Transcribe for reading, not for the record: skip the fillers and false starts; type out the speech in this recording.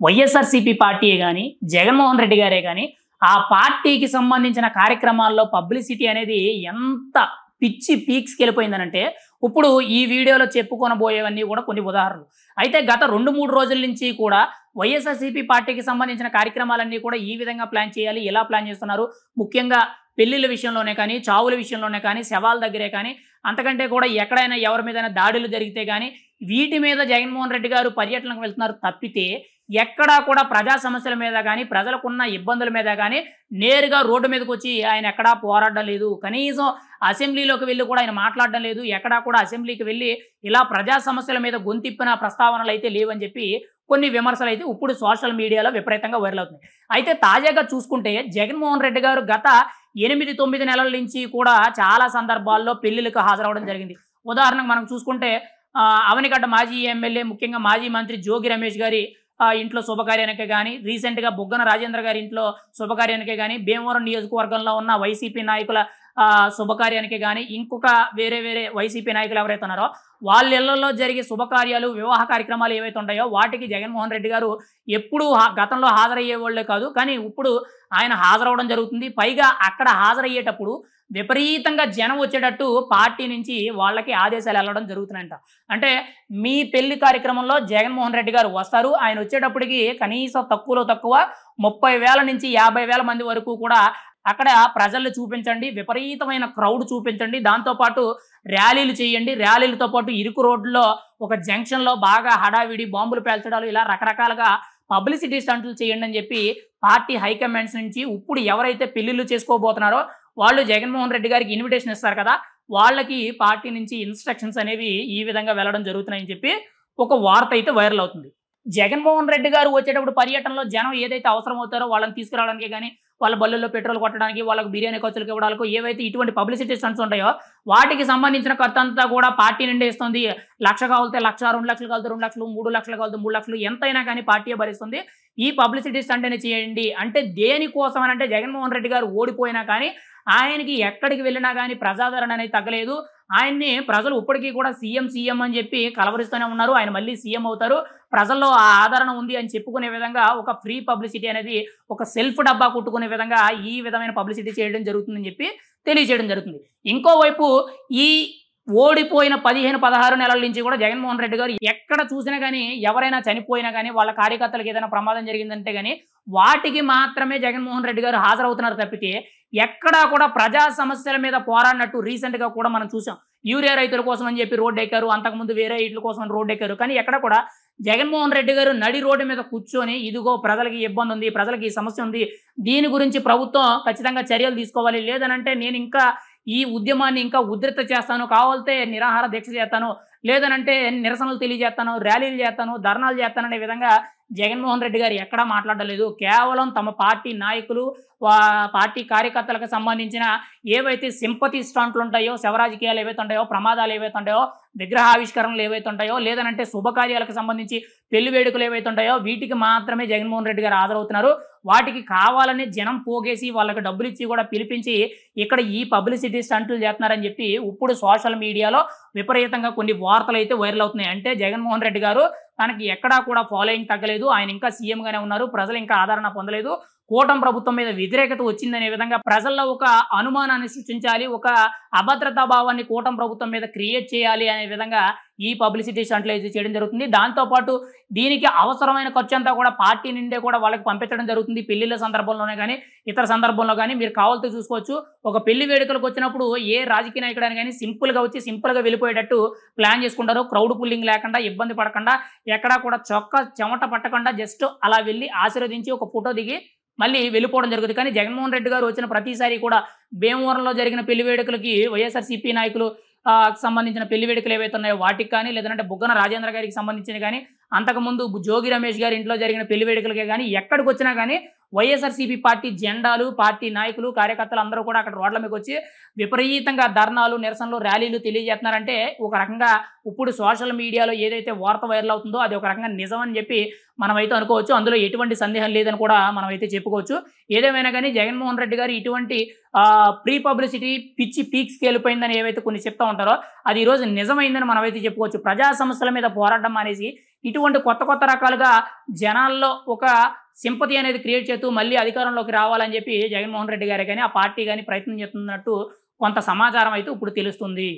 వైఎస్ఆర్సీపీ పార్టీయే గాని, జగన్మోహన్ రెడ్డి గారే గాని, ఆ పార్టీకి సంబంధించిన కార్యక్రమాల్లో పబ్లిసిటీ అనేది ఎంత పిచ్చి పీక్స్‌కెళ్ళిపోయిందనంటే, ఇప్పుడు ఈ వీడియోలో చెప్పుకొనబోయేవన్నీ కూడా కొన్ని ఉదాహరణలు. అయితే గత 2, 3 రోజుల నుంచి కూడా వైఎస్ఆర్సీపీ పార్టీకి సంబంధించిన కార్యక్రమాలన్నీ కూడా ఈ విధంగా ప్లాన్ చేయాలి, ఎలా ప్లాన్ చేస్తున్నారు. ముఖ్యంగా పెళ్ళిళ్ళ విషయంలోనే కానీ, చావుల విషయంలోనే కానీ, శవాల దగ్గరే కానీ, అంతకంటే కూడా ఎక్కడైనా ఎవరి మీదైనా దాడులు జరిగితే గానీ, వీటి మీద జగన్మోహన్ రెడ్డి గారు పర్యటనకు వెళ్తున్నారు తప్పితే, ఎక్కడా కూడా ప్రజా సమస్యల మీద గానీ, ప్రజలకున్న ఇబ్బందుల మీద గానీ, నేరుగా రోడ్డు మీదకొచ్చి ఆయన ఎక్కడా పోరాడడం లేదు. కనీసం అసెంబ్లీలోకి వెళ్లి కూడా ఆయన మాట్లాడడం లేదు. ఎక్కడా కూడా అసెంబ్లీకి వెళ్లి ఇలా ప్రజా సమస్యల మీద గొంతిప్పిన ప్రస్తావనలైతే లేవని చెప్పి కొన్ని విమర్శలైతే ఇప్పుడు సోషల్ మీడియాలో విపరీతంగా వైరల్ అవుతున్నాయి. అయితే తాజాగా చూసుకుంటే జగన్మోహన్ రెడ్డి గారు గత 8, 9 నెలల నుంచి కూడా చాలా సందర్భాల్లో పెళ్లిలకు హాజరవ్వడం జరిగింది. ఉదాహరణకు మనం చూసుకుంటే అవనిగడ్డ మాజీ ఎమ్మెల్యే, ముఖ్యంగా మాజీ మంత్రి జోగి రమేష్ గారి ఇంట్లో శుభకార్యానికే గానీ, రీసెంట్‌గా బుగ్గన రాజేంద్ర గారి ఇంట్లో శుభకార్యానికే గానీ, భీమవరం నియోజకవర్గంలో ఉన్న వైసీపీ నాయకుల శుభకార్యానికే గానీ, ఇంకొక వేరే వైసీపీ నాయకులు ఎవరైతే ఉన్నారో వాళ్ళ ఇళ్లలో జరిగే శుభకార్యాలు, వివాహ కార్యక్రమాలు ఏవైతే ఉంటాయో వాటికి జగన్మోహన్ రెడ్డి గారు ఎప్పుడూ గతంలో హాజరయ్యేవాళ్ళే కాదు. కానీ ఇప్పుడు ఆయన హాజరవ్వడం జరుగుతుంది. పైగా అక్కడ హాజరయ్యేటప్పుడు విపరీతంగా జనం వచ్చేటట్టు పార్టీ నుంచి వాళ్ళకి ఆదేశాలు వెళ్ళడం జరుగుతున్నాయంట. అంటే మీ పెళ్లి కార్యక్రమంలో జగన్మోహన్ రెడ్డి గారు వస్తారు. ఆయన వచ్చేటప్పటికి కనీసం తక్కువలో తక్కువ 30,000 నుంచి 50,000 మంది వరకు కూడా అక్కడ ప్రజల్ని చూపించండి, విపరీతమైన క్రౌడ్ చూపించండి. దాంతోపాటు ర్యాలీలు చేయండి. ర్యాలీలతో పాటు ఇరుకు రోడ్లో ఒక జంక్షన్‌లో బాగా హడావిడి బాంబులు పేల్చడాలు, ఇలా రకరకాలుగా పబ్లిసిటీ స్టంట్లు చేయండి అని చెప్పి పార్టీ హైకమాండ్స్ నుంచి ఇప్పుడు ఎవరైతే పెళ్లిళ్ళు చేసుకోబోతున్నారో వాళ్ళు జగన్మోహన్ రెడ్డి గారికి ఇన్విటేషన్ ఇస్తారు కదా, వాళ్ళకి పార్టీ నుంచి ఇన్‌స్ట్రక్షన్స్ అనేవి ఈ విధంగా వెళ్ళడం జరుగుతున్నాయని చెప్పి ఒక వార్త అయితే వైరల్ అవుతుంది. జగన్మోహన్ రెడ్డి గారు వచ్చేటప్పుడు పర్యటనలో జనం ఏదైతే అవసరం అవుతారో వాళ్ళని తీసుకురావడానికే గానీ, వాళ్ళ బళ్ళల్లో పెట్రోల్ కొట్టడానికి, వాళ్ళకి బిర్యానీ ఖర్చులకు ఇవ్వడాలకు ఏవైతే ఇటువంటి పబ్లిసిటీ స్టంట్స్ ఉంటాయో వాటికి సంబంధించిన ఖర్చంతా కూడా పార్టీ నుండే ఇస్తుంది. 1,00,000 కావాలితే 1,00,000, 2,00,000 కావాలితే 2,00,000, 3,00,000 కావాలితే 3,00,000, ఎంతైనా కానీ పార్టీయే భరిస్తుంది. ఈ పబ్లిసిటీ స్టంట్ అనేది చేయండి అంటే దేనికోసం అనంటే జగన్మోహన్ రెడ్డి గారు ఓడిపోయినా కానీ ఆయనకి ఎక్కడికి వెళ్ళినా కానీ ప్రజాదరణ అనేది తగ్గలేదు. ఆయన్ని ప్రజలు ఇప్పటికీ కూడా సీఎం అని చెప్పి కలవరిస్తూనే ఉన్నారు. ఆయన మళ్ళీ సీఎం అవుతారు, ప్రజల్లో ఆ ఆదరణ ఉంది అని చెప్పుకునే విధంగా ఒక ఫ్రీ పబ్లిసిటీ అనేది, ఒక సెల్ఫ్ డబ్బా కొట్టుకునే విధంగా ఈ విధమైన పబ్లిసిటీ చేయడం జరుగుతుందని చెప్పి తెలియజేయడం జరుగుతుంది. ఇంకోవైపు ఈ ఓడిపోయిన 15, 16 నెలల నుంచి కూడా జగన్మోహన్ రెడ్డి గారు ఎక్కడ చూసినా కానీ, ఎవరైనా చనిపోయినా కానీ, వాళ్ళ కార్యకర్తలకు ఏదైనా ప్రమాదం జరిగిందంటే కానీ వాటికి మాత్రమే జగన్మోహన్ రెడ్డి గారు హాజరవుతున్నారు తప్పితే ఎక్కడా కూడా ప్రజా సమస్యల మీద పోరాడినట్టు రీసెంట్‌గా కూడా మనం చూసాం. యూరియా రైతుల కోసం అని చెప్పి రోడ్డు ఎక్కారు, అంతకుముందు వేరే వీటి కోసం అని రోడ్డు ఎక్కారు. కానీ ఎక్కడ కూడా జగన్మోహన్ రెడ్డి గారు నడి రోడ్డు మీద కూర్చొని ఇదిగో ప్రజలకి ఇబ్బంది ఉంది, ప్రజలకి ఈ సమస్య ఉంది, దీని గురించి ప్రభుత్వం ఖచ్చితంగా చర్యలు తీసుకోవాలి, లేదనంటే నేను ఇంకా ఈ ఉద్యమాన్ని ఇంకా ఉధృత చేస్తాను, కావాలంటే నిరాహార దీక్ష చేస్తాను, లేదనంటే నిరసనలు తెలియజేస్తాను, ర్యాలీలు చేస్తాను, ధర్నాలు చేస్తాను అనే విధంగా జగన్మోహన్ రెడ్డి గారు ఎక్కడా మాట్లాడడం లేదు. కేవలం తమ పార్టీ నాయకులు, పార్టీ కార్యకర్తలకు సంబంధించిన ఏవైతే సింపతి స్టంట్లు ఉంటాయో, శవరాజకీయాలు ఏవైతే ఉంటాయో, ప్రమాదాలు ఏవైతే ఉంటాయో, విగ్రహావిష్కరణలు ఏవైతే ఉంటాయో, లేదనంటే శుభకార్యాలకు సంబంధించి పెళ్లి వేడుకలు ఏవైతే ఉంటాయో వీటికి మాత్రమే జగన్మోహన్ రెడ్డి గారు హాజరవుతున్నారు. వాటికి కావాలని జనం పోగేసి వాళ్ళకి డబ్బులు ఇచ్చి కూడా పిలిపించి ఇక్కడ ఈ పబ్లిసిటీ స్టంట్లు చేస్తున్నారని చెప్పి ఇప్పుడు సోషల్ మీడియాలో విపరీతంగా కొన్ని వార్తలు అయితే వైరల్ అవుతున్నాయి. అంటే జగన్మోహన్ రెడ్డి గారు తనకి ఎక్కడా కూడా ఫాలోయింగ్ తగ్గలేదు, ఆయన ఇంకా సీఎంగానే ఉన్నారు, ప్రజలు ఇంకా ఆదరణ పొందలేదు, కూటమి ప్రభుత్వం మీద వ్యతిరేకత వచ్చిందనే విధంగా ప్రజల్లో ఒక అనుమానాన్ని సృష్టించాలి, ఒక అభద్రతా భావాన్ని కూటమి ప్రభుత్వం మీద క్రియేట్ చేయాలి అనే విధంగా ఈ పబ్లిసిటీ స్టంట్లు అయితే చేయడం జరుగుతుంది. దాంతోపాటు దీనికి అవసరమైన ఖర్చు అంతా కూడా పార్టీ నుండే కూడా వాళ్ళకి పంపించడం జరుగుతుంది. పెళ్లిళ్ళ సందర్భంలోనే కానీ, ఇతర సందర్భంలో కానీ మీరు కావాలంటే చూసుకోవచ్చు. ఒక పెళ్లి వేడుకలకు వచ్చినప్పుడు ఏ రాజకీయ నాయకుడని కానీ సింపుల్గా వచ్చి సింపుల్గా వెళ్ళిపోయేటట్టు ప్లాన్ చేసుకుంటారు. క్రౌడ్ పుల్లింగ్ లేకుండా, ఇబ్బంది పడకుండా, ఎక్కడా కూడా చెమట పట్టకుండా జస్ట్ అలా వెళ్ళి ఆశీర్వదించి ఒక ఫోటో దిగి మళ్ళీ వెళ్ళిపోవడం జరుగుతుంది. కానీ జగన్మోహన్ రెడ్డి గారు వచ్చిన ప్రతిసారి కూడా భీమవరంలో జరిగిన పెళ్లి వేడుకలకి వైఎస్ఆర్సీపీ నాయకులు సంబంధించిన పెళ్లి వేడుకలు ఏవైతే ఉన్నాయో వాటికి కానీ, లేదంటే బుగ్గన రాజేంద్ర గారికి సంబంధించిన కానీ, అంతకుముందు జోగి రమేష్ గారి ఇంట్లో జరిగిన పెళ్లి వేడుకలకే కానీ ఎక్కడికి వచ్చినా కానీ వైఎస్ఆర్సీపీ పార్టీ జెండాలు, పార్టీ నాయకులు, కార్యకర్తలు అందరూ కూడా అక్కడ రోడ్ల మీదకి వచ్చి విపరీతంగా ధర్నాలు, నిరసనలు, ర్యాలీలు తెలియజేస్తున్నారంటే ఒక రకంగా ఇప్పుడు సోషల్ మీడియాలో ఏదైతే వార్త వైరల్ అవుతుందో అది ఒక రకంగా నిజం అని చెప్పి మనమైతే అనుకోవచ్చు. అందులో ఎటువంటి సందేహం లేదని కూడా మనమైతే చెప్పుకోవచ్చు. ఏదేమైనా కానీ జగన్మోహన్ రెడ్డి గారు ఇటువంటి ప్రీ పబ్లిసిటీ పిచ్చి పీక్స్‌కి వెళ్ళిపోయిందని ఏవైతే కొన్ని చెప్తా ఉంటారో అది ఈరోజు నిజమైందని మనమైతే చెప్పుకోవచ్చు. ప్రజా సమస్యల మీద పోరాటం అనేసి ఇటువంటి కొత్త కొత్త రకాలుగా జనాల్లో ఒక సింపతి అనేది క్రియేట్ చేస్తూ మళ్ళీ అధికారంలోకి రావాలని చెప్పి జగన్మోహన్ రెడ్డి గారే గాని, ఆ పార్టీ గాని ప్రయత్నం చేస్తున్నట్టు కొంత సమాచారం అయితే ఇప్పుడు తెలుస్తుంది.